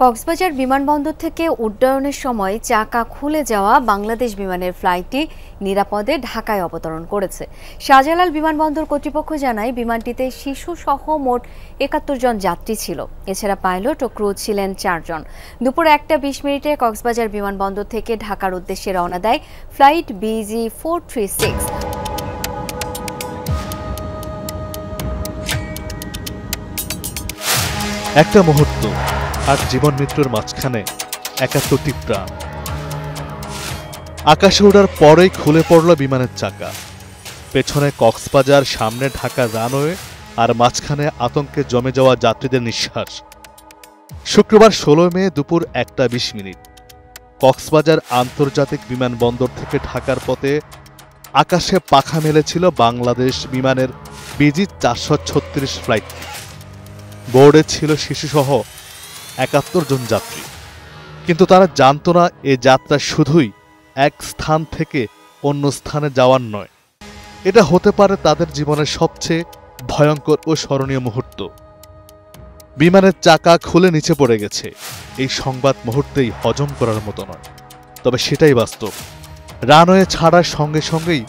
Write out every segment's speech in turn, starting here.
কক্সবাজার বিমানবন্দর থেকে উড্ডয়নের সময় চাকা খুলে যাওয়া বাংলাদেশ বিমানের ফ্লাইটটি নিরাপদে ঢাকায় অবতরণ করেছে। শাহজালাল বিমানবন্দর কর্তৃপক্ষ জানায় বিমানটিতে শিশুসহ মোট ৭১ জন যাত্রী ছিল। এছাড়া পাইলট ও ক্রু ছিলেন ৪ জন। দুপুর ১টা ২০ কক্সবাজার বিমানবন্দর থেকে ঢাকার উদ্দেশ্যে রওনা দেয় ফ্লাইট BG436। একটা মুহূর্ত আর জীবন মৃত্যুর মাঝখানে ৭১টি প্রাণ। আকাশে ওঠার পরেই খুলে পড়ল বিমানের চাকা। পেছনে কক্সবাজার, সামনে ঢাকা রানওয়ে, আর মাঝখানে আতঙ্কে জমে যাওয়া যাত্রীদের নিঃশ্বাস। শুক্রবার ১৬ মে দুপুর ১টা ২০ কক্সবাজার আন্তর্জাতিক বিমানবন্দর থেকে ঢাকার পথে আকাশে পাখা মেলেছিল বাংলাদেশ বিমানের BG436 ফ্লাইট। বোর্ডে ছিল শিশুসহ ৭১ জন যাত্রী, কিন্তু তারা জানত না এ যাত্রা শুধুই এক স্থান থেকে অন্য স্থানে যাওয়ার নয়, এটা হতে পারে তাদের জীবনের সবচেয়ে ভয়ঙ্কর ও স্মরণীয় মুহূর্ত। বিমানের চাকা খুলে নিচে পড়ে গেছে, এই সংবাদ মুহূর্তেই হজম করার মতো নয়, তবে সেটাই বাস্তব। রানওয়ে ছাড়ার সঙ্গে সঙ্গেই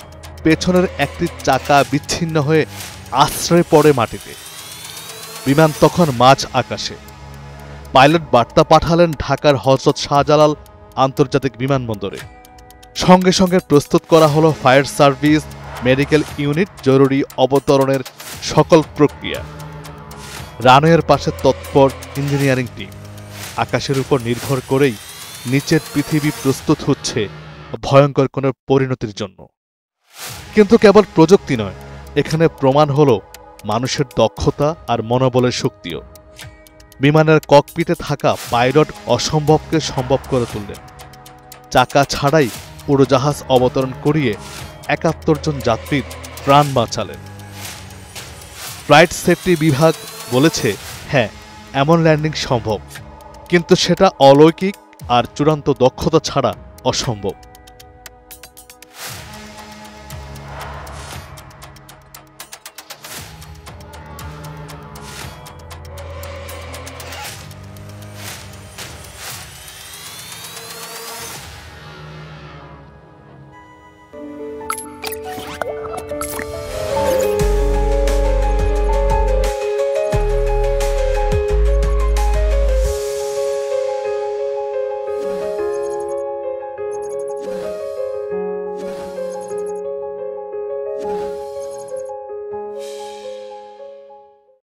পেছনের একটি চাকা বিচ্ছিন্ন হয়ে আশ্রয় পড়ে মাটিতে। বিমান তখন মাঝ আকাশে। পাইলট বার্তা পাঠালেন ঢাকার হযরত শাহজালাল আন্তর্জাতিক বিমানবন্দরে। সঙ্গে সঙ্গে প্রস্তুত করা হলো ফায়ার সার্ভিস, মেডিকেল ইউনিট, জরুরি অবতরণের সকল প্রক্রিয়া। রানওয়ের পাশে তৎপর ইঞ্জিনিয়ারিং টিম। আকাশের উপর নির্ভর করেই নিচের পৃথিবী প্রস্তুত হচ্ছে ভয়ঙ্কর কোনো পরিণতির জন্য। কিন্তু কেবল প্রযুক্তি নয়, এখানে প্রমাণ হলো মানুষের দক্ষতা আর মনোবলের শক্তিও। বিমানের ককপিটে থাকা পাইলট অসম্ভবকে সম্ভব করে তুললেন। চাকা ছাড়াই উড়োজাহাজ অবতরণ করিয়ে ৭১ জন যাত্রীর প্রাণ বাঁচালেন। ফ্লাইট সেফটি বিভাগ বলেছে, হ্যাঁ, এমন ল্যান্ডিং সম্ভব, কিন্তু সেটা অলৌকিক আর চূড়ান্ত দক্ষতা ছাড়া অসম্ভব।